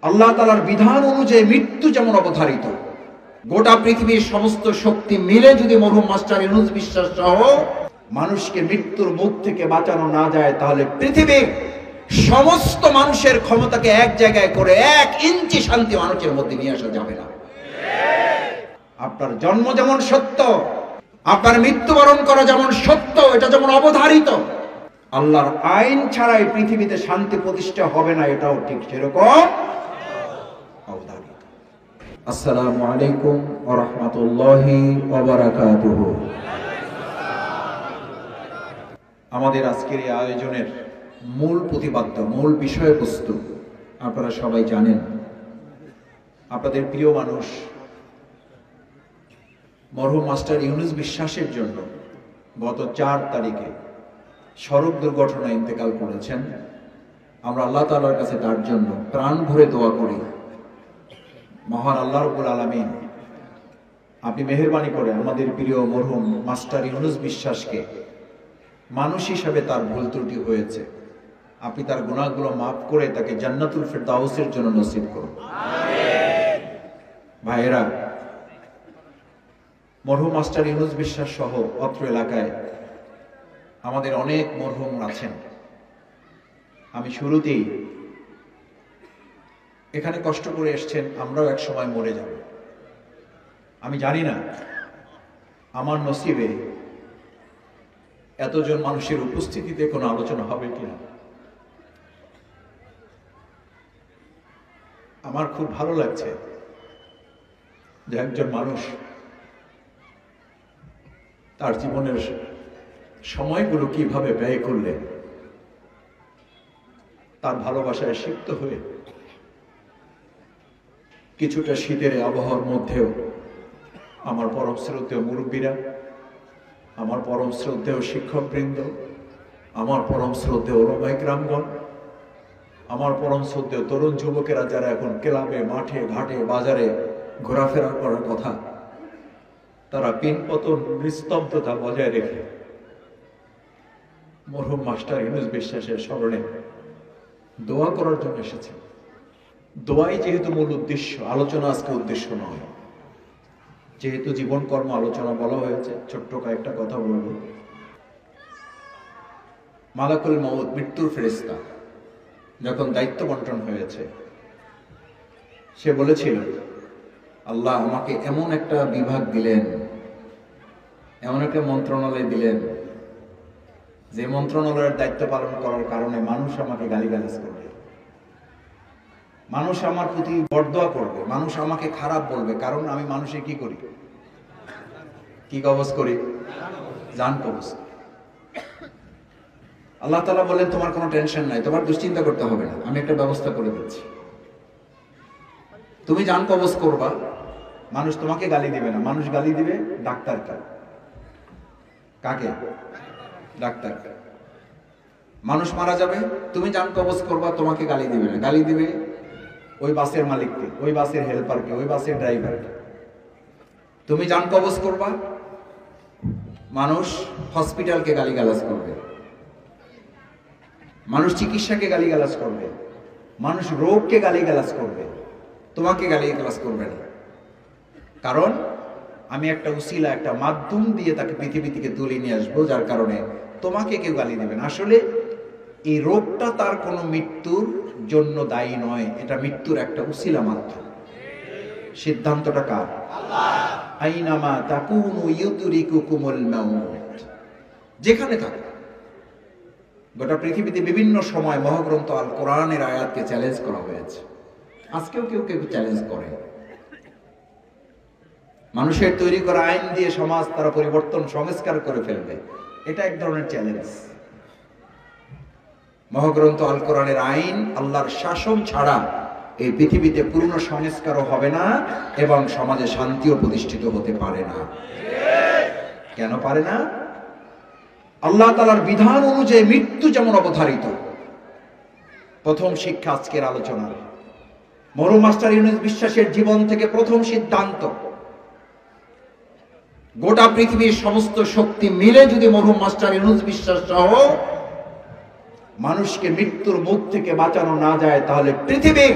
আল্লাহ তাআলার বিধান অনুযায়ী মৃত্যু যেমন অবধারিত, গোটা পৃথিবীর সমস্ত শক্তি মিলে যদি মরহুম মাস্টার ইউনূস বিশ্বাস সহ মানুষকে মৃত্যুর মুখ থেকে বাঁচানো না যায়, তাহলে পৃথিবীর সমস্ত মানুষের ক্ষমতাকে এক জায়গায় করে 1 ইঞ্চি শান্তি মানুষের মধ্যে নিয়ে আসা যাবে না। আপনার জন্ম যেমন সত্য, আপনার মৃত্যুবরণ করা যেমন সত্য, এটা যেমন অবধারিত, আল্লাহর আইন ছাড়াই পৃথিবীতে শান্তি প্রতিষ্ঠা হবে না, এটাও ঠিক সেরকম অবধারিত। আসসালামু আলাইকুম ওয়া রাহমাতুল্লাহি ওয়া বারাকাতুহু। আমাদের আজকের এই আয়োজনের মূল প্রতিপাদ্য, মূল বিষয়বস্তু আপনারা সবাই জানেন। আপনাদের প্রিয় মানুষ মরহুম মাস্টার ইউনূস বিশ্বাসের জন্য গত 4 তারিখে সড়ক দুর্ঘটনায় ইন্তেকাল করেছেন। আমরা আল্লাহ তাআলার কাছে তার জন্য প্রাণ ভরে দোয়া করি, মহান আল্লাহ রাব্বুল আলামিন আপনি মেহেরবানি করে আমাদের প্রিয় মরহুম মাস্টার ইউনূস বিশ্বাসকে, মানুষ হিসাবে তার ভুল ত্রুটি হয়েছে, আপনি তার গুনাহগুলো মাফ করে তাকে জান্নাতুল ফেরদাউসের জন্য নসিব করুন। আমিন। ভাইয়েরা, মরহুম মাস্টার ইউনূস বিশ্বাস সহ অত্র এলাকায় আমাদের অনেক মরহুম আছেন। আমি শুরুতেই, এখানে কষ্ট করে এসেছেন, আমরাও এক সময় মরে যাব। আমি জানি না আমার নসিবে এতজন মানুষের উপস্থিতিতে কোনো আলোচনা হবে কিনা। আমার খুব ভালো লাগছে যে একজন মানুষ তার জীবনের সময়গুলো কিভাবে ব্যয় করলেন, তার ভালোবাসায় সিক্ত হয়ে কিছুটা শীতের আবহাওয়ার মধ্যেও আমার পরম শ্রদ্ধেয় মুরব্বীরা, আমার পরম শ্রদ্ধেয় শিক্ষকবৃন্দ, আমার পরম শ্রদ্ধেয় ওলামায়ে কেরামগণ, আমার পরম শ্রদ্ধেয় তরুণ যুবকেরা যারা এখন ক্লাবে, মাঠে, ঘাটে, বাজারে ঘোরাফেরা করার কথা, তারা পিনপতন নিস্তব্ধতা বজায় রেখে মরহুম মাস্টার ইউনূস বিশ্বাসের স্মরণে দোয়া করার জন্য এসেছে। দোয়াই যেহেতু মূল উদ্দেশ্য, আলোচনা আজকে উদ্দেশ্য নয়। যেহেতু জীবন কর্ম আলোচনা বলা হয়েছে, ছোট্ট কয়েকটা কথা বলব। মালাকুল মউত, মৃত্যুর ফেরেশতা, যখন দায়িত্ব বন্টন হয়েছে, সে বলেছিল, আল্লাহ আমাকে এমন একটা বিভাগ দিলেন, এমন একটা মন্ত্রণালয় দিলেন, যে মন্ত্রণালয়ের দায়িত্ব পালন করার কারণে মানুষ আমাকে গালিগালাজ করবে, মানুষ আমার প্রতি বরদোয়া করবে, মানুষ আমাকে খারাপ বলবে, কারণ আমি মানুষে কি করি, কি কবজ করি, জান কবজ। আল্লাহ তাআলা বললেন, তোমার কোনো টেনশন নাই, তোমার দুশ্চিন্তা করতে হবে না, আমি একটা ব্যবস্থা করে দিচ্ছি। তুমি জান কবজ করবা, মানুষ তোমাকে গালি দিবে না, মানুষ গালি দিবে ডাক্তারকে। কাকে? ডাক্তার। মানুষ মারা যাবে, তুমি জান কবজ করবা, তোমাকে গালি দিবে না, গালি দিবে ওই বাসের মালিককে, ওই বাসের হেল্পারকে, ওই বাসের ড্রাইভারকে। তুমি জান কবজ করবা, মানুষ হসপিটালকে গালিগালাজ করবে, মানুষ চিকিৎসাকে গালিগালাজ করবে, মানুষ রোগকে গালিগালাজ করবে, তোমাকে গালিগালাজ করবে না। কারণ আমি একটা উসিলা, একটা মাধ্যম দিয়ে তাকে পৃথিবী থেকে তুলে নিয়ে আসবো, যার কারণে তোমাকে কেউ গালি দেবে না। আসলে এই রোগটা তার কোনো মৃত্যুর জন্য দায়ী নয়, এটা মৃত্যুর একটা উসিলা মাত্র। সিদ্ধান্তটা কার? আল্লাহ। আইনামা তাকুনু ইউদরিকুকুমুল মাউত, যেখানে থাকো। গোটা পৃথিবীতে বিভিন্ন সময় মহাগ্রন্থ আল কোরআনের আয়াতকে চ্যালেঞ্জ করা হয়েছে, আজকেও কেউ কেউ চ্যালেঞ্জ করে। মানুষের তৈরি করা আইন দিয়ে সমাজ তারা পরিবর্তন, সংস্কার করে ফেলবে, এটা এক ধরনের চ্যালেঞ্জ। মহাগ্রন্থ আল কোরআনের আইন, আল্লাহর শাসন ছাড়া এই পৃথিবীতে পূর্ণ সংস্কারও হবে না এবং সমাজে শান্তিও প্রতিষ্ঠিত হতে পারে না। কেন পারে না? আল্লাহ তাআলার বিধান অনুযায়ী মৃত্যু যেমন অবধারিত। প্রথম শিক্ষা আজকের আলোচনার, মরহুম মাস্টার ইউনূস বিশ্বাসের জীবন থেকে প্রথম সিদ্ধান্ত, গোটা পৃথিবীর সমস্ত শক্তি মিলে যদি মরহুম মাস্টার ইউনূস বিশ্বাস সহ মানুষকে মৃত্যুর মুখ থেকে বাঁচানো না যায়, তাহলে পৃথিবীর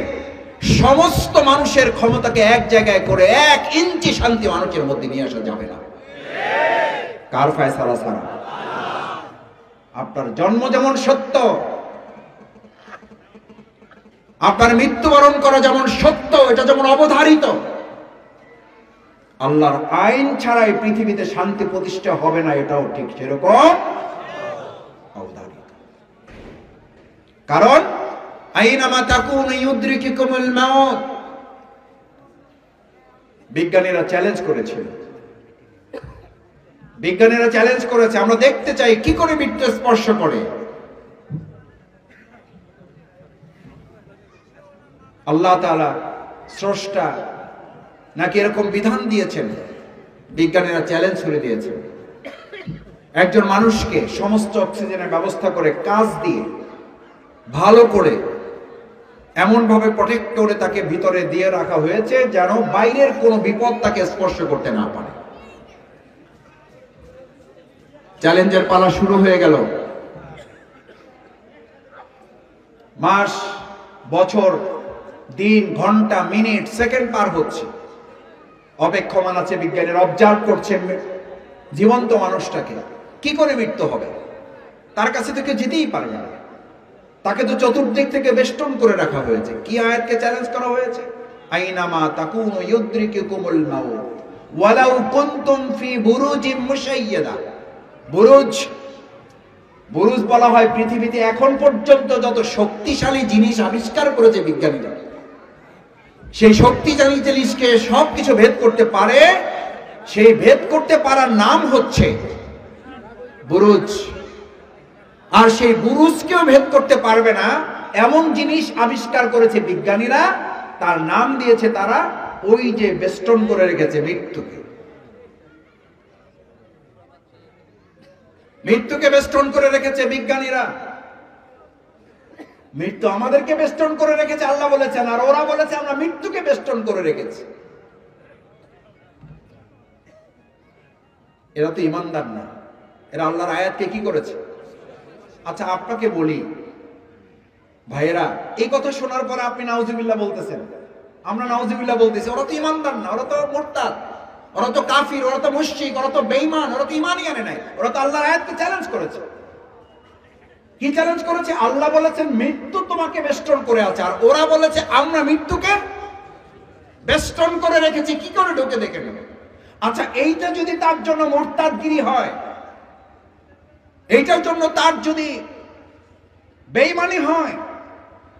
সমস্ত মানুষের ক্ষমতাকে এক জায়গায় করে 1 ইঞ্চি শান্তি মানুষের মধ্যে নিয়ে আসা যাবে না। কার ফয়সালা ছাড়া? আপনার জন্ম যেমন সত্য, আপনার মৃত্যুবরণ করা যেমন সত্য, এটা যেমন অবধারিত, আল্লাহর আইন ছাড়াই পৃথিবীতে শান্তি প্রতিষ্ঠা হবে না, এটাও ঠিক সেরকম অবধারিত। কারণ আইনামা তাকুনু ইউদরিকুকুমুল মাউত। বিজ্ঞানীরা চ্যালেঞ্জ করেছে, আমরা দেখতে চাই কি করে মৃত্যু স্পর্শ করে। আল্লাহ তাআলা স্রষ্টা নাকি এরকম বিধান দিয়েছেন? বিজ্ঞানীরা চ্যালেঞ্জ করে দিয়েছেন। একজন মানুষকে সমস্ত অক্সিজেনের ব্যবস্থা করে কাজ দিয়ে ভালো করে এমন ভাবে প্রটেক্ট করে তাকে ভিতরে দিয়ে রাখা হয়েছে যেন বাইরের কোনো বিপদ তাকে স্পর্শ করতে না পারে। চ্যালেঞ্জের পালা শুরু হয়ে গেল। মাস, বছর, দিন, ঘন্টা, মিনিট, সেকেন্ড পার হচ্ছে। অপেক্ষমান আছে বিজ্ঞানীরা, অবজার্ভ করছেন জীবন্ত মানুষটাকে কি করে মৃত্যু হবে। তার কাছে থেকে যেতেই পারবে না, তাকে তো চতুর্দিক থেকে বেষ্টন করে রাখা হয়েছে। কি আয়াতকে চ্যালেঞ্জ করা হয়েছে? আইনামা তাকুনু ইউদরিকুকুমুল মাউত ওয়ালাউ কুনতুম ফি বুরুজিম মুশাইয়াদা। বুরুজ বলা হয় পৃথিবীতে এখন পর্যন্ত যত শক্তিশালী জিনিস আবিষ্কার করেছে বিজ্ঞানীরা, সেই শক্তিশালী জিনিসকে সবকিছু ভেদ করতে পারে। সেই ভেদ করতে পারার নাম হচ্ছে বুরুজ। আর সেই বুরুজকেও ভেদ করতে পারবে না এমন জিনিস আবিষ্কার করেছে বিজ্ঞানীরা, তার নাম দিয়েছে তারা ওই যে বেষ্টন করে রেখেছে মৃত্যুকে। মৃত্যুকে বেষ্টন করে রেখেছে বিজ্ঞানীরা। মৃত্যু আমাদেরকে বেষ্টন করে রেখেছে আল্লাহ বলেছেন, আর ওরা বলেছে আমরা মৃত্যুকে বেষ্টন করে রেখেছি। এরা তো ইমানদার না, এরা আল্লাহর আয়াতকে কি করেছে? আচ্ছা আপনাকে বলি ভাইয়েরা, এই কথা শোনার পরে আপনি নাউজুবিল্লাহ বলতেছেন, আমরা নাউজুবিল্লাহ বলতেছি। ওরা তো ইমানদার না, ওরা তো মুরতাদ, ওরা তো কাফির, ওরা তো মুশরিক, ওরা তো বেঈমান, ওরা তো ঈমানই আনে নাই। ওরা তো আল্লাহর আয়াতকে চ্যালেঞ্জ করেছে। কি চ্যালেঞ্জ করেছে? আল্লাহ বলেছেন মৃত্যু তোমাকে বেষ্টন করে আছে, আর ওরা বলেছে আমরা মৃত্যুকে বেষ্টন করে রেখেছি। কি করে ঢোকে দেখে নেবে। আচ্ছা এইটা যদি তার জন্য মুরতাদগিরি হয়, এইটার জন্য তার যদি বেঈমানি হয়,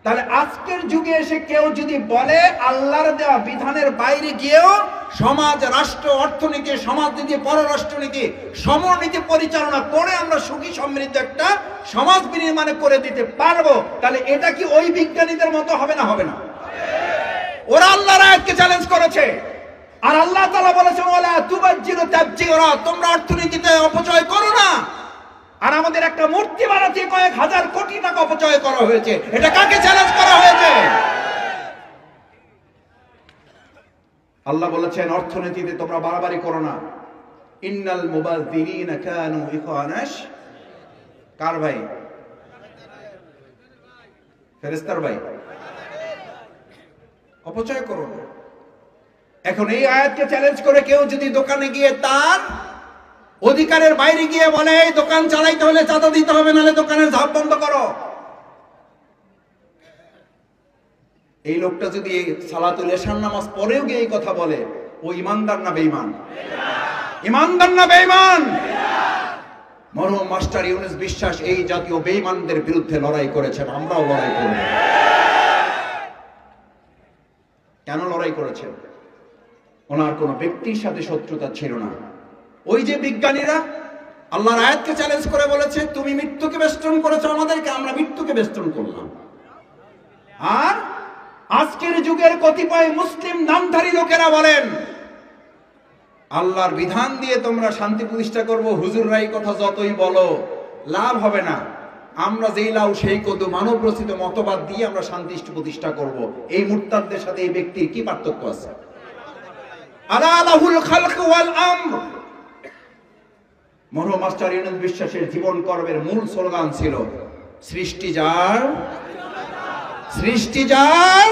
তাহলে আজকের যুগে এসে কেউ যদি বলে আল্লাহর দেওয়া বিধানের বাইরে গিয়েও সমাজ, রাষ্ট্র, অর্থনীতি, সমাজনীতি, পররাষ্ট্রনীতি, সমরনীতি পরিচালনা করে আমরা সুখী সমৃদ্ধ একটা সমাজ বিনির্মাণ করে দিতে পারবো, তাহলে এটা কি ওই বিজ্ঞানীদের মতো হবে না? হবে না। ওরা আল্লাহর আয়াতকে চ্যালেঞ্জ করেছে, আর আল্লাহ তাআলা বলেছেন ওয়ালা তুবাজ্জিরু তাবজিরা, তোমরা অর্থনীতিতে অপচয় করো না। আর আমাদের একটা মূর্তি বানাতে কয়েক হাজার কোটি টাকা অপচয় করা হয়েছে। এটা কাকে চ্যালেঞ্জ করা হয়েছে? আল্লাহ বলেছেন অর্থনীতিতে তোমরা বাড়াবাড়ি করো না। ইন্নাল মুবাযযিরিনা কানু ইখওয়ানাশ, কার ভাই? ফেরেশতার ভাই। অপচয় করো না। এখন এই আয়াতকে চ্যালেঞ্জ করে কেউ যদি দোকানে গিয়ে তার অধিকারের বাইরে গিয়ে বলে এই দোকান চালাইতে হলে চাঁদা দিতে হবে, নাহলে দোকানের ঝাপ বন্ধ করো, এই লোকটা যদি সালাতুল ইশার নামাজ পড়েও গিয়ে এই কথা বলে, ও ইমানদার না বেঈমান? ইমানদার না বেঈমান? মরহুম মাস্টার ইউনুস বিশ্বাস এই জাতীয় বেঈমানদের বিরুদ্ধে লড়াই করেছেন, আমরাও লড়াই করব। কেন লড়াই করেছেন? ওনার কোন ব্যক্তির সাথে শত্রুতা ছিল না। ওই যে বিজ্ঞানীরা আল্লাহর আয়াতকে চ্যালেঞ্জ করে বলেছে তুমি মৃত্যুকে বেষ্টন করেছো আমাদেরকে, আমরা মৃত্যুকে বেষ্টন করলাম। আর আজকের যুগের কতিপয় মুসলিম নামধারী লোকেরা বলেন আল্লাহর বিধান দিয়ে তোমরা শান্তি প্রতিষ্ঠা করবো। হুজুররাই কথা যতই বলো লাভ হবে না, আমরা যেই লাউ সেই কদু, মানব রচিত মতবাদ দিয়ে আমরা শান্তি প্রতিষ্ঠা করব। এই মুরতাদদের সাথে এই ব্যক্তির কি পার্থক্য আছে? আলা লাহুল খালক ওয়াল আমর। মরহুম মাস্টার ইউনুস বিশ্বাসের জীবন কর্মের মূল স্লোগান ছিল সৃষ্টি যার, সৃষ্টি যার,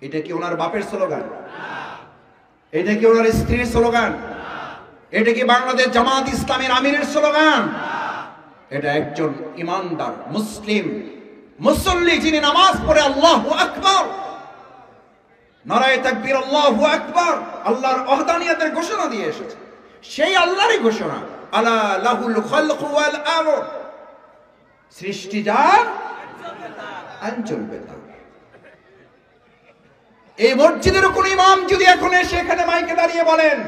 এটা কি ওনার বাপের স্লোগান? এটা কি ওনার স্ত্রীর স্লোগান? এটা কি বাংলাদেশ জামাত ইসলামের আমিরের স্লোগান? এটা একজন ইমানদার মুসলিম মুসল্লি যিনি নামাজ পড়ে আল্লাহু আকবার, নারায়ে তাকবীর আল্লাহু আকবার, আল্লাহর ওয়াহদানিয়তের ঘোষণা দিয়ে এসেছে। সেই আল্লাহরই ঘোষণা, আলা লাহুল খালকু ওয়াল আমর, সৃষ্টি যার আইন চলবে তার। এই মসজিদের কোন ইমাম যদি এখন এসে এখানে মাইকে দাঁড়িয়ে বলেন,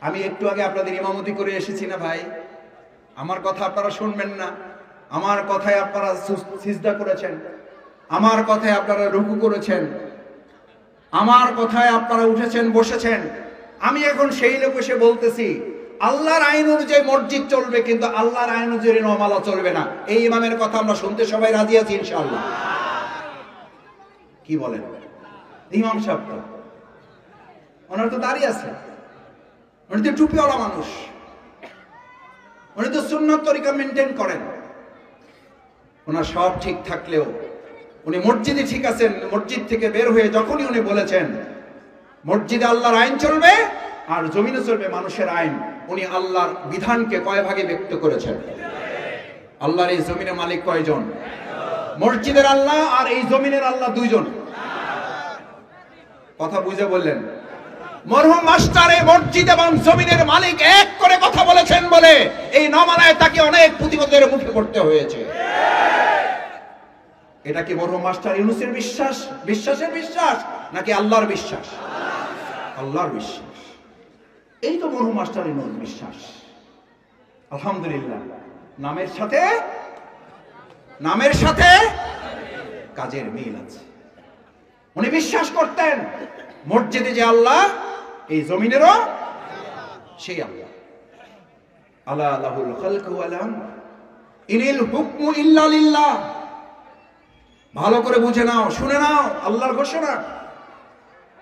আমি একটু আগে আপনাদের ইমামতি করে এসেছি না ভাই, আমার কথা আপনারা শুনবেন না, আমার কথায় আপনারা সিজদা করেছেন, আমার কথায় আপনারা রুকু করেছেন, আমার কথায় আপনারা উঠেছেন বসেছেন, আমি এখন সেই লোক এসে বলতেছি আল্লাহর আইন অনুযায়ী মসজিদ চলবে কিন্তু আল্লাহর আইন অনুযায়ী নমালা চলবে না, এই ইমামের কথা আমরা শুনতে সবাই রাজি আছি ইনশাআল্লাহ? কি বলেন? ইমাম সাহেব তো ওনার তো দাঁড়িয়ে আছে, উনি তো টুপিওয়ালা মানুষ, উনি তো সুন্নাত তরিকা মেনটেন করেন, ওনার সব ঠিক থাকলেও উনি মসজিদে ঠিক আছেন। মসজিদ থেকে বের হয়ে যখনই উনি বলেছেন মসজিদে আল্লাহর আইন চলবে আর জমিনে চলবে মানুষের আইন, উনি আল্লাহর বিধানকে কয় ভাগে ব্যক্ত করেছেন? আল্লাহর এই জমিনের মালিক কয়জন? মসজিদের আল্লাহ আর এই জমিনের আল্লাহ দুইজন। কথা বুঝে বললেন? মরহুম মাস্টার এই মসজিদ এবং জমিনের মালিক এক করে কথা বলেছেন বলে এই নমালায় তাকে অনেক প্রতিবাদের মুখে পড়তে হয়েছে। এটা কি মরহুম মাস্টার ইউনূসের বিশ্বাস, বিশ্বাসের বিশ্বাস নাকি আল্লাহর বিশ্বাস? আল্লাহর বিশ্বাস। এই তো মরহুম মাস্টার ইউনূস বিশ্বাস। আলহামদুলিল্লাহ, নামের সাথে কাজের মিল আছে। উনি বিশ্বাস করতেন মসজিদে যে আল্লাহ এই জমিনেরও সেই আল্লাহ। আলা লাহুল খালকু ওয়াল আমর ইনিল হুকমু ইল্লা লিল্লাহ। ভালো করে বুঝে নাও, শুনে নাও, আল্লাহর ঘোষণা।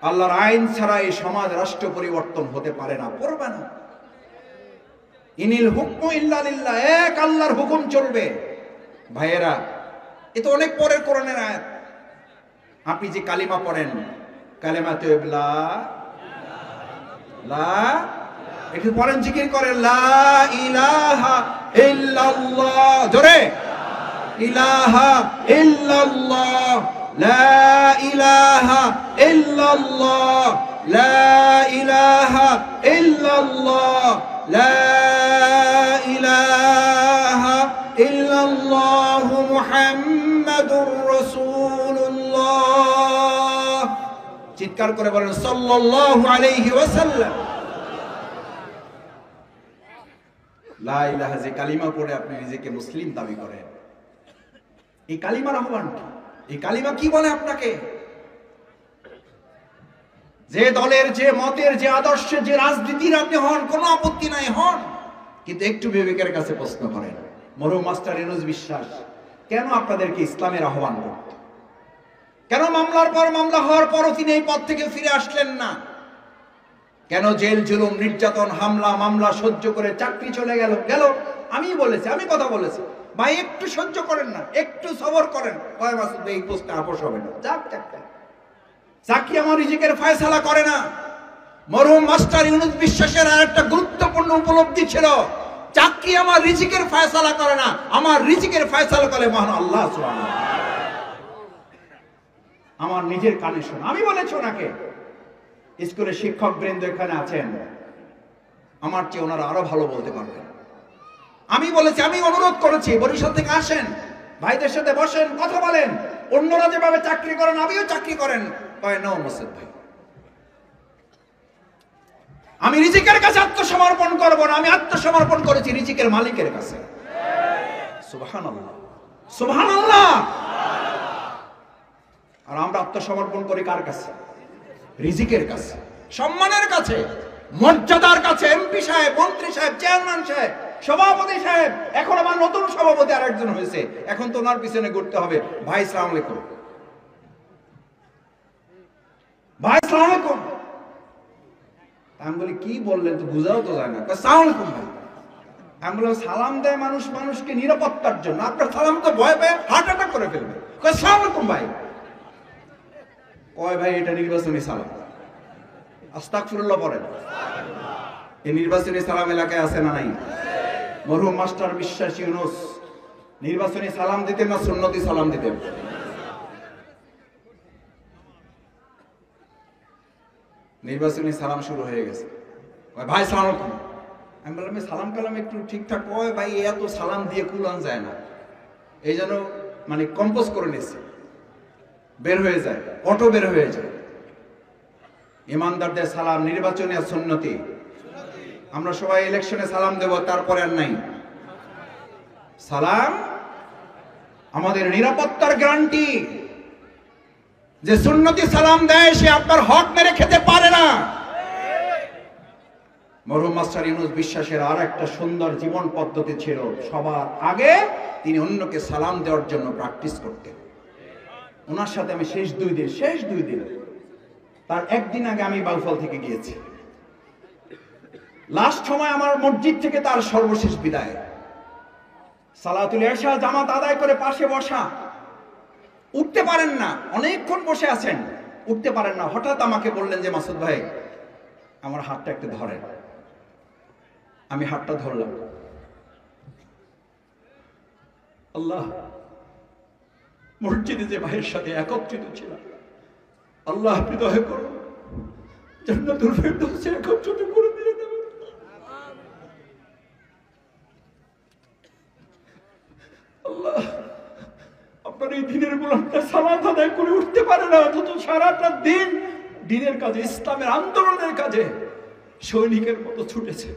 আল্লাহর আইন ছাড়া এই সমাজ রাষ্ট্র পরিবর্তন হতে পারে না, পড়বে না। ইনিল হুকমু ইল্লা লিল্লাহ, এক আল্লাহর হুকুম চলবে। ভাইয়েরা, এ তো অনেক পরের কোরআনের আয়াত। আপনি যে কালিমা পড়েন, কালেমা তৈয়বা লা, একটু পড়েন, জিকির করেন, লা ইলাহা ইল্লাল্লাহ, জোরে, ইলাহা ইল্লাল্লাহ, লা ইলাহা ইল্লাল্লাহ, লা ইলাহা ইল্লাল্লাহ, লা ইলাহা ইল্লাল্লাহ মুহাম্মাদুর রাসূলুল্লাহ। চিৎকার করে বলেন সাল্লাল্লাহু আলাইহি ওয়াসাল্লাম। লা ইলাহা যে কালিমা পড়ে আপনি নিজেকে মুসলিম দাবি করেন, এই কালিমার আহ্বান কি? এই কালিমা কি বলে আপনাকে? যে দলের, যে মতের, যে আদর্শের, যে রাজনীতির আপনি হন, কোনো আপত্তি নাই, হন, কিন্তু একটু বিবেকের কাছে প্রশ্ন করেন। মরহুম মাস্টার ইউনূস বিশ্বাস কেন আপনাদেরকে ইসলামের আহ্বান করত? কেন মামলার পর মামলা হওয়ার পরও তিনি এই পথ থেকে ফিরে আসলেন না? কেন জেল জুলুম নির্যাতন হামলা মামলা সহ্য করে চাকরি চলে গেল? আমি বলেছি, আমি কথা বলেছি, ভাই একটু সহ্য করেন না, একটু সবর করেন, কয় মাস এই পোস্টে আপোষ হবে না, যাক চাকরি আমার রিজিকের ফয়সালা করে না। মরহুম মাস্টার ইউনূস বিশ্বাসের আর একটা গুরুত্বপূর্ণ উপলব্ধি ছিল, চাকরি আমার রিজিকের ফয়সালা করে না, আমার রিজিকের ফয়সালা করে মহান আল্লাহ সুবহানাহু ওয়া তাআলা। আমার নিজের কানে শোনা, আমি বলেছি ওনাকে, স্কুলের শিক্ষক বৃন্দ এখানে আছেন, আমার চেয়ে ওনারা আরো ভালো বলতে পারবেন। আমি বলেছি, আমি অনুরোধ করেছি, বরিশাল থেকে আসেন, ভাইদের সাথে বসেন, কথা বলেন, অন্যরা যেভাবে চাকরি করেন আমিও চাকরি করেন। কয় না মোসাদ্দেক ভাই, আমি রিজিকের কাছে আত্মসমর্পণ করব না, আমি আত্মসমর্পণ করেছি রিজিকের মালিকের কাছে। সুবহানাল্লাহ, সুবহানাল্লাহ। আর আমরা আত্মসমর্পণ করি কার কাছে? রিজিকের কাছে, সম্মানের কাছে, মর্যাদার কাছে। এমপি সাহেব, মন্ত্রী সাহেব, চেয়ারম্যান সাহেব, সভাপতি সাহেব, এখন আমার নতুন সভাপতি আরেকজন হয়েছে, এখন তো ওনার পিছনে ঘুরতে হবে। ভাই আসসালামু আলাইকুম, ভাই আসসালামু আলাইকুম। আমি বলি কি বললেন, তো বুঝাও তো যায় না। আসসালামু আলাইকুম ভাই। আমি বললাম সালাম দেয় মানুষ মানুষকে নিরাপত্তার জন্য, আপনার সালাম তো ভয় পেয়ে হার্ট অ্যাটাক করে ফেলবে। আসসালামু আলাইকুম ভাই। কয় ভাই এটা নির্বাচনী সালাম। আস্তাগফিরুল্লাহ পড়েন। এই নির্বাচনী সালাম এলাকায় আছে না নাই? মরহুম মাস্টার বিশ্বাস ইউনুস নির্বাচনী সালাম দিতেন না সুন্নতি সালাম দিতেন? নির্বাচনী সালাম শুরু হয়ে গেছে। ভাই সালাম আলাইকুম। আমি বললাম সালাম কালাম একটু ঠিকঠাক কয় ভাই, এত সালাম দিয়ে কুলান যায় না, এই জন্য মানে কম্পোজ করে নিচ্ছে, বের হয়ে যায়, অটো বের হয়ে যায়। ইমানদারদের সালাম নির্বাচনী আর সুন্নতি। আমরা সবাই ইলেকশনে সালাম দেব, তারপরে আর নাই। সালাম আমাদের নিরাপত্তার গ্যারান্টি। যে সুন্নতি সালাম দেয় সে আপনার হক মেরে খেতে পারে না। মরহুম মাস্টার ইউনুস বিশ্বাসের আর একটা সুন্দর জীবন পদ্ধতি ছিল, সবার আগে তিনি অন্যকে সালাম দেওয়ার জন্য প্র্যাকটিস করতেন। ওনার সাথে আমি শেষ দুই দিন তার একদিন আগে আমি বাউফল থেকে গিয়েছি। লাস্ট সময় আমার মসজিদ থেকে তার সর্বশেষ বিদায়। সালাতুল ইশা জামাত আদায় করে পাশে বসা, উঠতে পারেন না, অনেকক্ষণ বসে আছেন, উঠতে পারেন না। হঠাৎ আমাকে বললেন যে মাসুদ ভাই আমার হাতটা একটু ধরেন। আমি হাতটা ধরলাম। আল্লাহ, মসজিদে যে ভাইয়ের সাথে একত্রিত ছিলাম, আল্লাহ আপনি দয়া করুন জান্নাতুল ফেরদৌসে একত্রিত করে দিয়ে দেবেন। আল্লাহ, আপনার এই দিনের গোলামটা সালাত আদায় করে উঠতে পারে না, অথচ সারাটা দিন দিনের কাজে, ইসলামের আন্দোলনের কাজে সৈনিকের মতো ছুটেছে।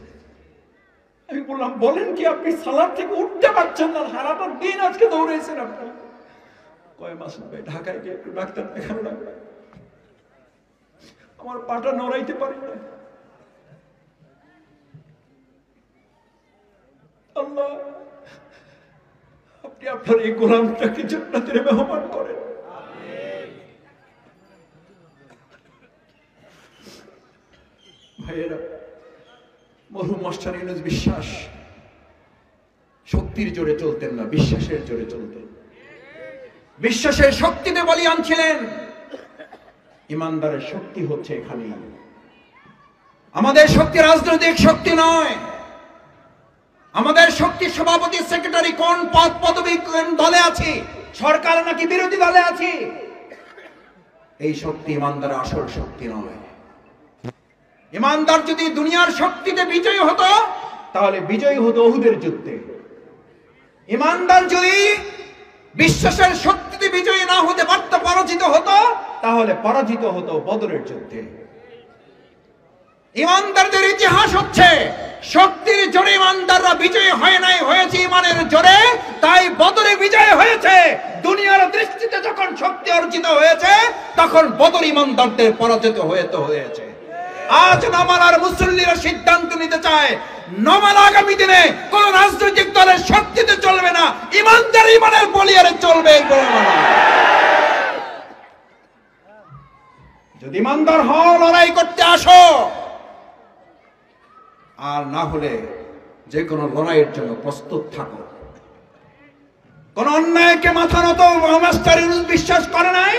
আমি বললাম বলেন কি, আপনি সালাত থেকে উঠতে পারছেন না, সারাটা দিন আজকে দৌড়েছেন আপনি। কয় মাসুদ ভাই ঢাকায় গিয়ে একটু ডাক্তার দেখানো লাগবে, আমার পাটা নড়াইতে পারি না। আল্লাহ, আপনি আপনার এই গোলামটাকে জান্নাতের মেহমান করেন। ভাইয়েরা, মরহুম মাস্টার ইউনুস বিশ্বাস শক্তির জোরে চলতেন না, বিশ্বাসের জোরে চলতেন। বিশ্বাসের শক্তিতে বলিয়ান ছিলেন। ইমানদারের শক্তি হচ্ছে এখানে। আমাদের শক্তি রাজনৈতিক শক্তি নয়, আমাদের শক্তি সভাপতি সেক্রেটারি কোন পদ পদবি কোন দলে আছি, সরকার নাকি বিরোধী দলে আছি, এই শক্তি ইমানদারের আসল শক্তি নয়। ইমানদার যদি দুনিয়ার শক্তিতে বিজয়ী হতো তাহলে বিজয়ী হতো উহুদের যুদ্ধে। ইমানদার যদি বিশ্বাসের শক্তিতে বিজয়ী না হতে পারত, পরাজিত হতো, তাহলে পরাজিত হতো বদরের যুদ্ধে। ইমানদারদের ইতিহাস হচ্ছে শক্তির জোরে ইমানদাররা বিজয়ী হয় নাই, হয়েছে ইমানের জোরে, তাই বদরে বিজয় হয়েছে। দুনিয়ার দৃষ্টিতে যখন শক্তি অর্জিত হয়েছে তখন বদর ইমানদারদের পরাজিত হয়েছে। আজ নমালার মুসল্লিরা সিদ্ধান্ত নিতে চায়, নমাল আগামী দিনে কোন রাজনৈতিক দলের শক্তিতে চলবে না, ইমানদার ইমানের বলিয়ারে চলবে। যদি ইমানদার হও লড়াই করতে আসো, আর না হলে যে কোনো লড়াইয়ের জন্য প্রস্তুত থাকো। কোন অন্যায়কে মাথা নত মাস্টার ইউনুস বিশ্বাস করে নাই।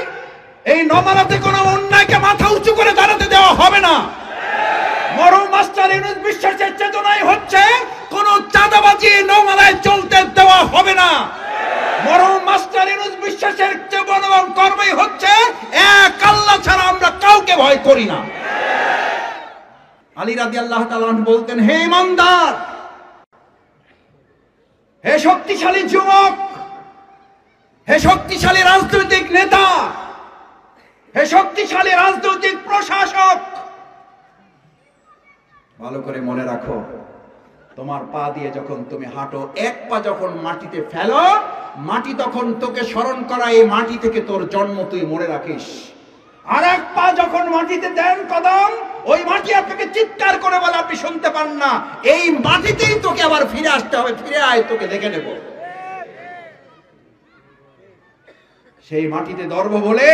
এই নমালাতে কোন অন্যায়কে মাথা উঁচু করে দাঁড়াতে দেওয়া হবে না। মরহুম মাস্টার ইউনুস বিশ্বাসের চেতনাই হচ্ছে কোন চাঁদাবাজি নমালায় চলতে দেওয়া হবে না। মরহুম মাস্টার ইউনুস বিশ্বাসের জীবন এবং কর্মই হচ্ছে এক আল্লাহ ছাড়া আমরা কাউকে ভয় করি না। আলী রাদিয়াল্লাহু তাআলা বলতেন, হে ইমানদার, হে শক্তিশালী যুবক, হে শক্তিশালী রাজনৈতিক নেতা, হে শক্তিশালী রাজনৈতিক প্রশাসক, ভালো করে মনে রাখো, তোমার পা দিয়ে যখন তুমি হাঁটো, এক পা যখন মাটিতে ফেলো, মাটি তখন তোকে স্মরণ করা, এই মাটি থেকে তোর জন্ম, তুই মনে রাখিস। আর এক পা যখন মাটিতে দেন কদম, ওই মাটি আপনাকে চিৎকার করে বলে আপনি শুনতে পান না, এই মাটিতেই তোকে আবার ফিরে আসতে হবে, ফিরে আয়, তোকে দেখে নেব। সেই মাটিতে গর্ব বলে,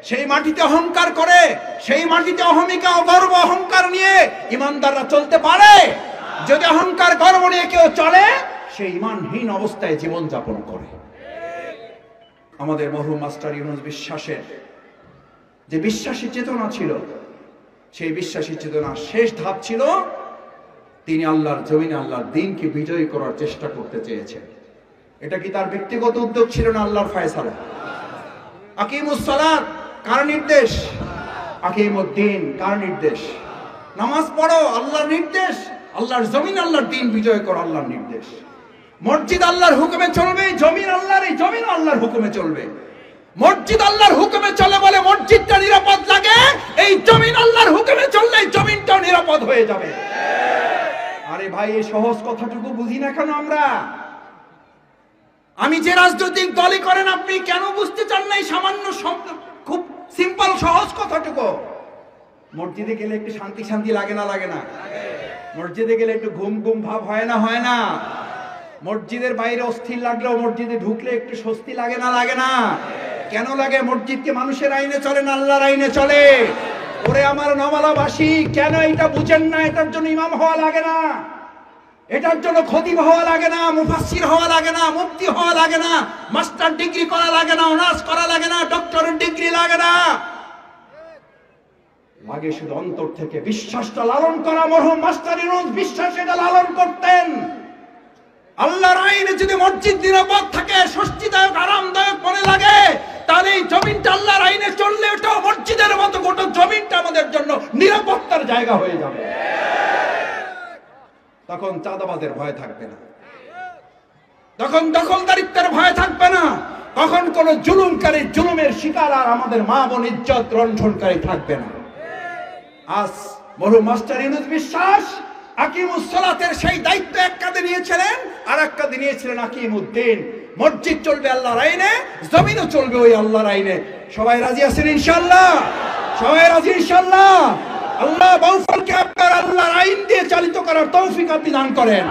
সেই মাটিতে অহংকার করে, সেই মাটিতে অহমিকা ও গর্ব অহংকার নিয়ে ইমানদাররা চলতে পারে। যদি অহংকার গর্ব নিয়ে কেউ চলে, সে ইমানহীন অবস্থায় জীবন যাপন করে। আমাদের মরহুম মাস্টার ইউনুস বিশ্বাসের যে বিশ্বাসী চেতনা ছিল, সেই বিশ্বাসী চেতনার শেষ ধাপ ছিল তিনি আল্লাহর জমিনে আল্লাহর দ্বীনকে বিজয়ী করার চেষ্টা করতে চেয়েছেন। এটা কি তার ব্যক্তিগত উদ্যোগ ছিল না আল্লাহর ফায়সালা? আকিমুস সালাত কার নির্দেশ? আকিমুদ্দিন কার নির্দেশ? নামাজ পড়ো আল্লাহর নির্দেশ, আল্লাহর জমিন আল্লাহর দ্বীন বিজয় করো আল্লাহর নির্দেশ। মসজিদ আল্লাহর হুকুমে চলবে, জমিন আল্লাহর, এই জমিন আল্লাহর হুকুমে চলবে। মসজিদ আল্লাহর হুকুমে চলে বলে মসজিদটা নিরাপদ লাগে, এই জমিন আল্লাহর হুকুমে চললে জমিনটাও নিরাপদ হয়ে যাবে। আরে ভাই, এই সহজ কথাটুকু বুঝি না কেন আমরা? আমি যে রাজনৈতিক দলই করেন, আপনি কেন বুঝতে চান না এই সামান্য খুব সিম্পল সহজ কথাটুকু? মসজিদে গেলে একটু শান্তি শান্তি লাগে না? লাগে না? মসজিদে গেলে একটু ঘুম ঘুম ভাব হয় না? হয় না? মসজিদের বাইরে অস্থির লাগলেও মসজিদে ঢুকলে একটু স্বস্তি লাগে না? লাগে না? কেন লাগে? মসজিদকে মানুষের আইনে চলে না আল্লাহর আইনে চলে? ওরে আমার নওয়ালাবাসী, কেন এটা বুঝেন না? এটার জন্য ইমাম হওয়া লাগে না, এটার জন্য খতিব হওয়া লাগে না, মুফাসসির হওয়া লাগে না, মুফতি হওয়া লাগে না, মাস্টার ডিগ্রি করা লাগে না, অনার্স করা লাগে না, ডক্টরেট ডিগ্রি লাগে না। লাগে শুধু অন্তর থেকে বিশ্বাসটা লালন করা। মরহুম মাস্টার ইউনূস বিশ্বাস এটা লালন করতেন। আল্লাহর আইনে যদি মসজিদ নিরাপদ থাকে, স্বস্তিদায়ক আরামদায়ক মনে লাগে, তাহলে এই জমিনটা আল্লাহর আইনে চললে ওটাও মসজিদের মতো গোটা জমিনটা আমাদের জন্য নিরাপত্তার জায়গা হয়ে যাবে। তখন চাঁদাবাজের ভয় থাকবে না, তখন দখলদারিত্বের ভয় থাকবে না, তখন কোন জুলুমকারী জুলুমের শিকার আর আমাদের মা বোন ইজ্জত লণ্ঠনকারী থাকবে না। আজ মরহুম মাস্টার ইউনূস বিশ্বাস আকিমুস সালাতের সেই দায়িত্ব এক কাঁধে নিয়েছিলেন, আর এক কাঁধে নিয়েছিলেন আকিমুদ্দিন। মসজিদ চলবে আল্লাহর আইনে, জমিনও চলবে ওই আল্লাহর আইনে। সবাই রাজি আছেন ইনশাআল্লাহ? সবাই রাজি ইনশাআল্লাহ? আল্লাহ বাউফলকে আপনার আল্লাহর আইন দিয়ে চালিত করার তৌফিক আপনি দান করেন।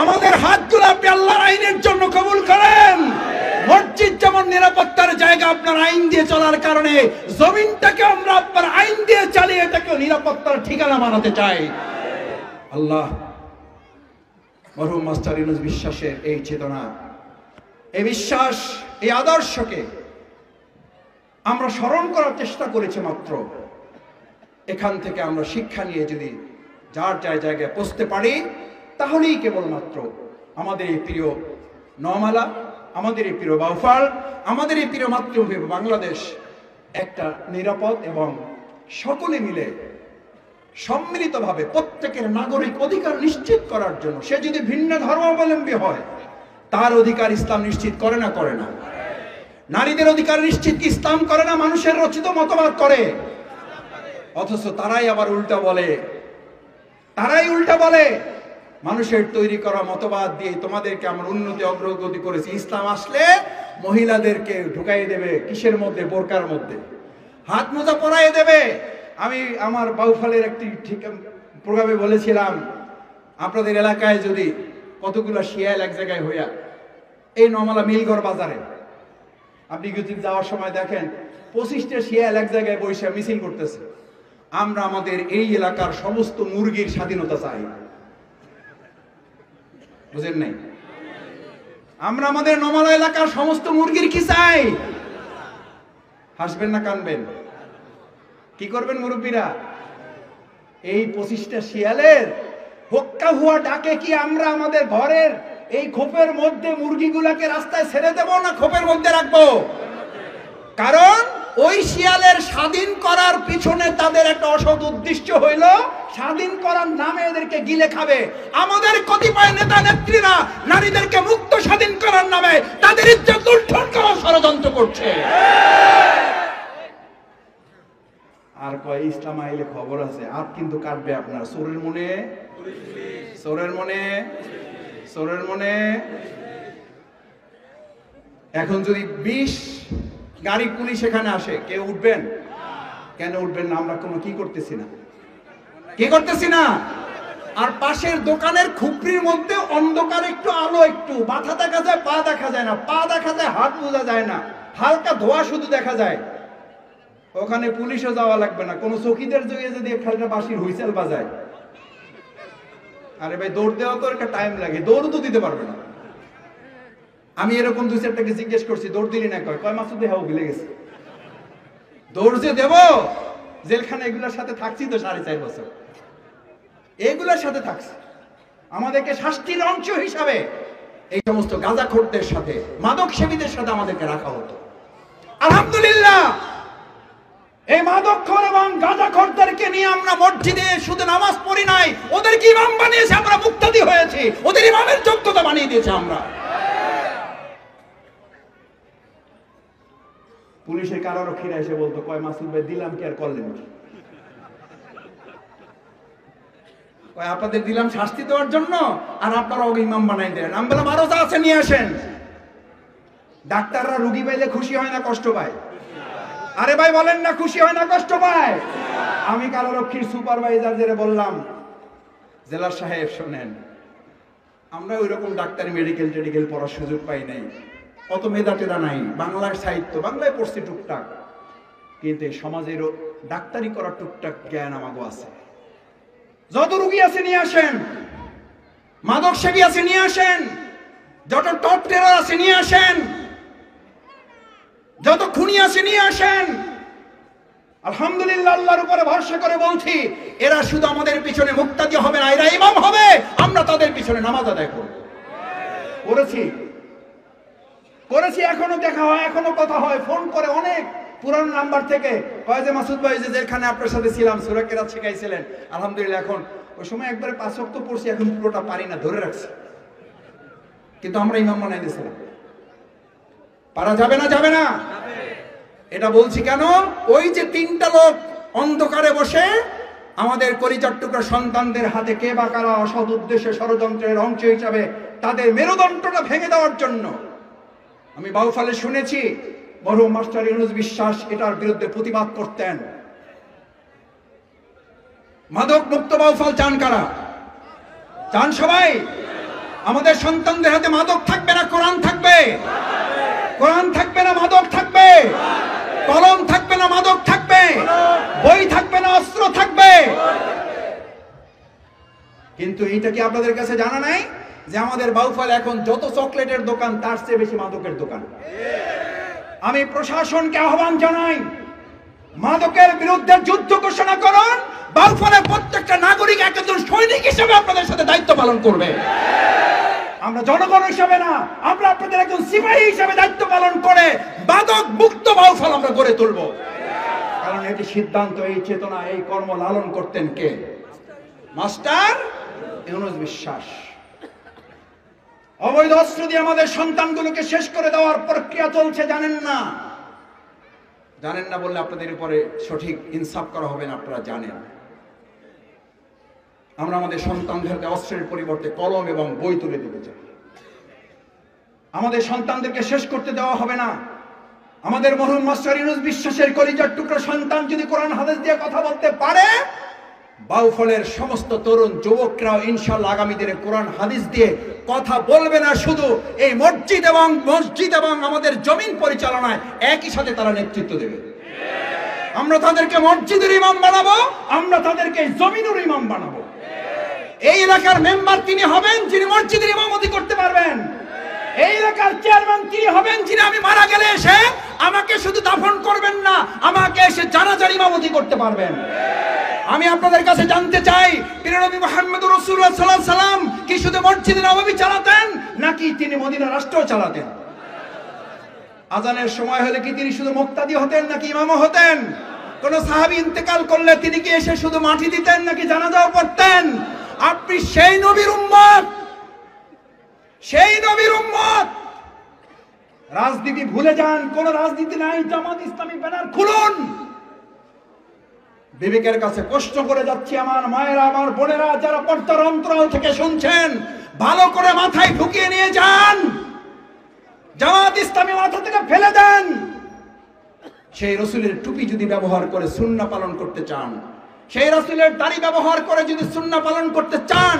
আমাদের হাতগুলো আপনি আল্লাহর আইনের জন্য কবুল করেন। মসজিদ যেমন নিরাপত্তার জায়গা, আপনার আইন দিয়ে চলার কারণে জমিনটাকে আমরা আপনার আইন দিয়ে চালিয়ে এটাকে নিরাপত্তার ঠিকানা বানাতে চাই। আল্লাহ মরহুম মাস্টার ইউনূস বিশ্বাসের এই চেতনা, এই বিশ্বাস, এই আদর্শকে আমরা স্মরণ করার চেষ্টা করেছি মাত্র। এখান থেকে আমরা শিক্ষা নিয়ে যদি যার যার জায়গায় পৌঁছতে পারি, তাহলেই কেবলমাত্র আমাদের এই প্রিয় নওমালা, আমাদের এই প্রিয় বাউফল, আমাদের এই প্রিয় মাতৃভূমি বাংলাদেশ একটা নিরাপদ এবং সকলে মিলে সম্মিলিতভাবে প্রত্যেকের নাগরিক অধিকার নিশ্চিত করার জন্য, সে যদি ভিন্ন ধর্মাবলম্বী হয় তার অধিকার ইসলাম নিশ্চিত করে না? করে না? নারীদের অধিকার নিশ্চিত কি ইসলাম করে না? মানুষের রচিত মতবাদ করে। অথচ তারাই আবার উল্টা বলে, মানুষের তৈরি করা মতবাদ দিয়ে তোমাদেরকে আমরা উন্নতি অগ্রগতি করেছি, ইসলাম আসলে মহিলাদেরকে ঢুকাই দেবে কিসের মধ্যে? বোরকার মধ্যে, হাত মোজা পরাইয়ে দেবে। আমি আমার বাউফলের একটি ঠিক প্রোগ্রামে বলেছিলাম, আপনাদের এলাকায় যদি কতগুলো শিয়াল এক জায়গায় হইয়া, এই নওমালা মিলগড় বাজারে আপনি যদি যাওয়ার সময় দেখেন 25টা শিয়াল এক জায়গায় বসে মিছিল করতেছে। আমরা আমাদের এই এলাকার সমস্ত মুরগির স্বাধীনতা চাই, বুঝেন নাই? আমরা আমাদের নওমালা এলাকার সমস্ত মুরগির কি চাই? হাসবেন না কানবেন? কি করবেন মুরব্বীরা? এই 25টা শিয়ালের হক্কা হুয়া ডাকে কি আমরা আমাদের ঘরের এই খোপের মধ্যে মুরগিগুলাকে রাস্তায় ছেড়ে দেব না খোপের মধ্যে রাখবো? কারণ ওই শিয়ালের স্বাধীন করার পিছনে তাদের একটা অসৎ উদ্দেশ্য হইল স্বাধীন করার নামে এদেরকে গিলে খাবে। আমাদের কতিপয় নেতা নেত্রীরা নারীদেরকে মুক্ত স্বাধীন করার নামে তাদের ইজ্জত লুণ্ঠন করার ষড়যন্ত্র করছে। আর কয় ইসলাম আইলে খবর আছে, আর কিন্তু কাটবে আপনার চোরের মনে, চোরের মনে, চোরের মনে। এখন যদি 20 গাড়ি পুলিশ এখানে আসে, কেউ উঠবেন? কেন উঠবেন না? আমরা কোনো কি করতেছি না, কি করতেছি না? আর পাশের দোকানের খুপড়ির মধ্যে অন্ধকার, একটু আলো, একটু মাথা দেখা যায়, পা দেখা যায় না, পা দেখা যায়, হাত বোঝা যায় না, হালকা ধোয়া শুধু দেখা যায়। ওখানে পুলিশও যাওয়া লাগবে না, কোন চকিদের জড়িয়ে যদি খালটা বাঁশির হুইসেল বাজায়, আরে ভাই দৌড় দেওয়া তো একটা টাইম লাগে, দৌড় তো দিতে পারবে না। আমি এরকম 2-4টাকে জিজ্ঞেস করছি, দৌড় দিলি না? কয় মাসুদ দেখাও ভুলে গেছে। দৌড় যে দেব, জেলখানা এগুলোর সাথে থাকছি তো 4.5 বছর, এগুলোর সাথে থাকছি। আমাদেরকে শাস্তির অংশ হিসাবে এই সমস্ত গাঁজাখোরদের সাথে, মাদক সেবীদের সাথে আমাদেরকে রাখা হতো। আলহামদুলিল্লাহ, এই মাদকখোর এবং গাঁজাখোরদেরকে নিয়ে আমরা মসজিদে শুধু নামাজ পড়ি নাই, ওদেরকে ইমাম বানিয়েছে, আমরা মুক্তাদি হয়েছি, ওদের ইমামের যোগ্যতা বানিয়ে দিয়েছে আমরা। পুলিশের কারারক্ষীরা এসে বলতো, কয় মাসুদ ভাই দিলাম কি আর করলেন কি? আপনাদের দিলাম শাস্তি দেওয়ার জন্য, আর আপনারা ওকে ইমাম বানাই দেন। আমি বললাম আরো যা আছে নিয়ে আসেন। ডাক্তাররা রুগী পাইলে খুশি হয় না কষ্ট পায়? আরে ভাই বলেন না, খুশি হয় না কষ্ট পায়? আমি কারারক্ষীর সুপারভাইজার বললাম, জেলা সাহেব শোনেন, আমরা ওই রকম ডাক্তারি মেডিকেল পড়ার সুযোগ পাই নাই, অত মেধা টেধা নাই, বাংলার সাহিত্য বাংলায় পড়ছি টুকটাক, কিন্তু এই সমাজেরও ডাক্তারি করার টুকটাক জ্ঞান আমাগো আছে। যত রুগী আছে নিয়ে আসেন, মাদক সেবী আছে নিয়ে আসেন, যত টপ টেরর আছে নিয়ে আসেন, যত খুনি আছে নিয়ে আসেন। আলহামদুলিল্লাহ, আল্লাহর উপরে ভরসা করে বলছি, এরা শুধু আমাদের পিছনে মুক্তাদি হবে না, এরা ইমাম হবে, আমরা তাদের পিছনে নামাজ আদায় করব। করেছি, এখনো দেখা হয়, এখনো কথা হয়, ফোন করে অনেক পুরানো নাম্বার থেকে, কয় যে মাসুদ ভাই যেখানে আপনার সাথে ছিলাম সূরা কিরাত শিখাইছিলেন, আলহামদুলিল্লাহ এখন ওই সময় একবারে 5 ওয়াক্ত পড়ছি, এখন পুরোটা পারি না, ধরে রাখছি, কিন্তু আমরা ইমাম বানাই দিয়েছিলাম। পারা যাবে না? যাবে না। এটা বলছি কেন? ওই যে 3টা লোক অন্ধকারে বসে আমাদের কলিজার টুকরা সন্তানদের হাতে কে বা কারা অসৎ উদ্দেশ্যে ষড়যন্ত্রের অংশ হিসাবে তাদের মেরুদণ্ডটা ভেঙে দেওয়ার জন্য। আমি বাউফলে শুনেছি মরহুম মাস্টার ইউনুস বিশ্বাস এটার বিরুদ্ধে প্রতিবাদ করতেন। মাদক মুক্ত বাউফল চান কারা? চান সবাই? আমাদের সন্তানদের হাতে মাদক থাকবে না, কোরআন থাকবে। কোরআন থাকবে না, মাদক থাকবে। কলম থাকবে না, মাদক থাকবে। বই থাকবে না, অস্ত্র থাকবে। কিন্তু এইটা কি আপনাদের কাছে জানা নাই যে আমাদের বাউফল এখন যত চকলেটের দোকান তার চেয়ে বেশি মাদকের দোকান? আমি প্রশাসনকে আহ্বান জানাই, মাদকের বিরুদ্ধে যুদ্ধ ঘোষণা করুন। বাউফলের প্রত্যেকটা নাগরিক একজন সৈনিক হিসেবে আপনাদের সাথে দায়িত্ব পালন করবে। আমরা জনগণ হিসাবে না, আমরা আপনাদের একজন সিপাহী হিসাবে দায়িত্ব পালন করে মাদক মুক্ত বাউফল আমরা গড়ে তুলব। কারণ এটি সিদ্ধান্ত, এই চেতনা, এই কর্ম লালন করতেন কে? মাস্টার ইউনুস বিশ্বাস। অবৈধ অস্ত্র দিয়ে আমাদের সন্তানগুলোকে শেষ করে দেওয়ার প্রক্রিয়া চলছে, জানেন না? জানেন না বললে আপনাদের উপরে সঠিক ইনসাফ করা হবে না, আপনারা জানেন। আমরা আমাদের সন্তানদেরকে অস্ত্রের পরিবর্তে কলম এবং বই তুলে দিতে চাই। আমাদের সন্তানদেরকে শেষ করতে দেওয়া হবে না। আমাদের মরহুম মাস্টার ইউনুস বিশ্বাসের কলিজার টুকরা সন্তান যদি কোরআন হাদিস দিয়ে কথা বলতে পারে, বাউফলের সমস্ত তরুণ যুবকরাও ইনশাআল্লাহ আগামী দিনে কোরআন হাদিস দিয়ে কথা বলবে না, শুধু এই মসজিদ এবং আমাদের জমিন পরিচালনায় একই সাথে তারা নেতৃত্ব দেবে। আমরা তাদেরকে মসজিদের ইমাম বানাবো, আমরা তাদেরকে জমিনের ইমাম বানাবো। এই এলাকার মেম্বার তিনি হবেন যিনি মসজিদের ইমামতি করতে পারবেন। এই এলাকার চেয়ারম্যান তিনি হবেন যিনি আমি মারা গেলে এসে আমাকে শুধু দাফন করবেন না, আমাকে এসে জানাজার ইমামতি করতে পারবেন। আমি আপনাদের কাছে জানতে চাই, প্রিয় নবী মুহাম্মদুর রাসূলুল্লাহ সাল্লাল্লাহু আলাইহি সাল্লাম কি শুধু মসজিদে নববী চালাতেন, নাকি তিনি মদিনা রাষ্ট্র চালাতেন? আজানের সময় হলে কি তিনি শুধু মুক্তাদি হতেন নাকি ইমামও হতেন? কোন সাহাবী ইন্তেকাল করলে তিনি কি এসে শুধু মাটি দিতেন নাকি জানাজাও পড়তেন? আপনি সেই নবীর উম্মত, সেই নবীর উম্মত। রাজনীতি ভুলে যান, কোন রাজনীতি নাই। জামাত ইসলামী ব্যানার খুলুন। বিবেকের কাছে কষ্ট করে যাচ্ছি, আমার মায়েরা, আমার বোনেরা, যারা পর্দার অন্তরাল থেকে শুনছেন, ভালো করে মাথায় ঢুকিয়ে নিয়ে যান। জামাত ইসলামী মাথা থেকে ফেলে দেন। সেই রাসূলের টুপি যদি ব্যবহার করে সুন্নাহ পালন করতে চান, সেই রাসূলের দাড়ি ব্যবহার করে যদি সুন্নাহ পালন করতে চান,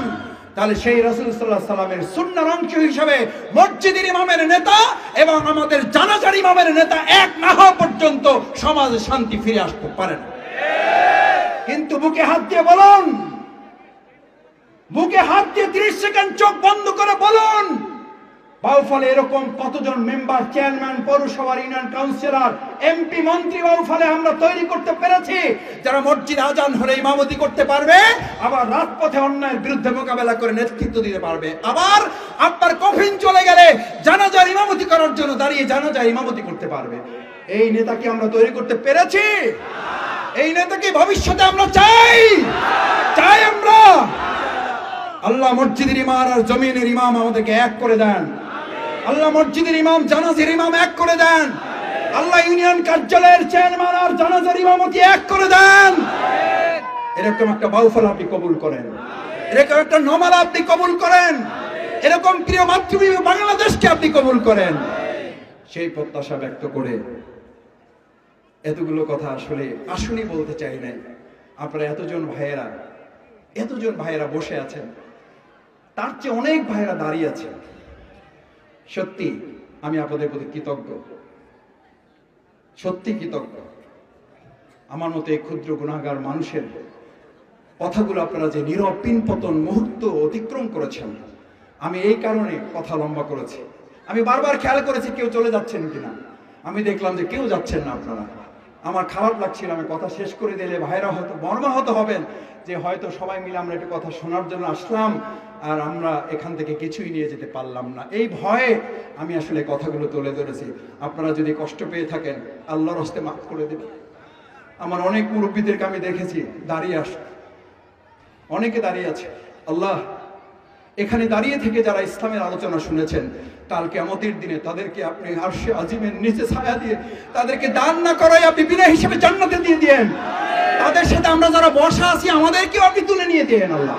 তাহলে সেই রাসূল সাল্লাল্লাহু আলাইহি সাল্লামের সুন্নাহর অংশ হিসেবে মসজিদের ইমামের নেতা এবং আমাদের জানাজার ইমামের নেতা এক না হওয়া পর্যন্ত সমাজে শান্তি ফিরে আসতে পারে না। কিন্তু বুকে হাত দিয়ে বলুন, বুকে হাত দিয়ে 30 সেকেন্ড চোখ বন্ধ করে বলুন, বাউফলে এরকম কতজন মেম্বার, চেয়ারম্যান, পৌরসভার ইউনিয়ন কাউন্সিলর, এমপি, মন্ত্রী বাউফলে আমরা তৈরি করতে পেরেছি, যারা মসজিদ আজান হলে ইমামতি করতে পারবে, আবার রাজপথে অন্যায়ের বিরুদ্ধে মোকাবেলা করে নেতৃত্ব দিতে পারবে, আবার আপনার কফিন চলে গেলে জানাজার ইমামতি করার জন্য দাঁড়িয়ে জানাজার ইমামতি করতে পারবে। এই নেতাকে আমরা তৈরি করতে পেরেছি? এই নেতাকে ভবিষ্যতে আমরা চাই আমরা। আল্লাহ মসজিদের ইমাম আর জমিনের ইমাম আমাদেরকে এক করে দেন। আল্লাহ মসজিদের ইমাম, জানাজার ইমাম এক করে দেন। আল্লাহ ইউনিয়ন কার্যালয়ের চেয়ারম্যান আর জানাজার ইমামতি এক করে দেন। এরকম একটা বাউফল আপনি কবুল করেন, এরকম একটা নমাল আপনি কবুল করেন, এরকম প্রিয় মাতৃভূমি বাংলাদেশকে আপনি কবুল করেন। সেই প্রত্যাশা ব্যক্ত করে এতগুলো কথা আসলে আসলেই বলতে চাই নাই। আপনারা এতজন ভাইয়েরা বসে আছেন, তার চেয়ে অনেক ভাইয়েরা দাঁড়িয়ে আছেন। সত্যি আমি আপনাদের প্রতি কৃতজ্ঞ, সত্যি কৃতজ্ঞ। আমার মতো এই ক্ষুদ্র গুনাহগার মানুষের কথাগুলো আপনারা যে নীরব পিনপতন মুহূর্ত অতিক্রম করেছেন, আমি এই কারণে কথা লম্বা করেছি। আমি বারবার খেয়াল করেছি কেউ চলে যাচ্ছেন কিনা, আমি দেখলাম যে কেউ যাচ্ছেন না আপনারা। আমার খারাপ লাগছিল, আমি কথা শেষ করে দিলে ভাইরা হয়তো মর্মাহত হবেন যে হয়তো সবাই মিলে আমরা একটু কথা শোনার জন্য আসলাম আর আমরা এখান থেকে কিছুই নিয়ে যেতে পারলাম না। এই ভয়ে আমি আসলে কথাগুলো তুলে ধরেছি। আপনারা যদি কষ্ট পেয়ে থাকেন আল্লাহর হস্তে মাফ করে দেবেন। আমার অনেক মুরব্বীদেরকে আমি দেখেছি দাঁড়িয়ে অনেকে দাঁড়িয়ে আছে। আল্লাহ এখানে দাঁড়িয়ে থেকে যারা ইসলামের আলোচনা শুনেছেন, কাল কিয়ামতের দিনে তাদেরকে আপনি আরশে আজিমের নিচে ছায়া দিয়ে তাদেরকে দান না করায় আপনি বিনা হিসেবে জান্নাতে দিয়ে দিয়েন। তাদের সাথে আমরা যারা বসা আছি আমাদেরকেও আপনি তুলে নিয়ে দিয়েন আল্লাহ।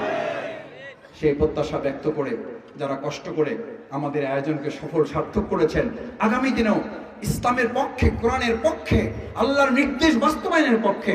সেই প্রত্যাশা ব্যক্ত করে যারা কষ্ট করে আমাদের আয়োজনকে সফল সার্থক করেছেন, আগামী দিনেও ইসলামের পক্ষে, কোরআনের পক্ষে, আল্লাহর নির্দেশ বাস্তবায়নের পক্ষে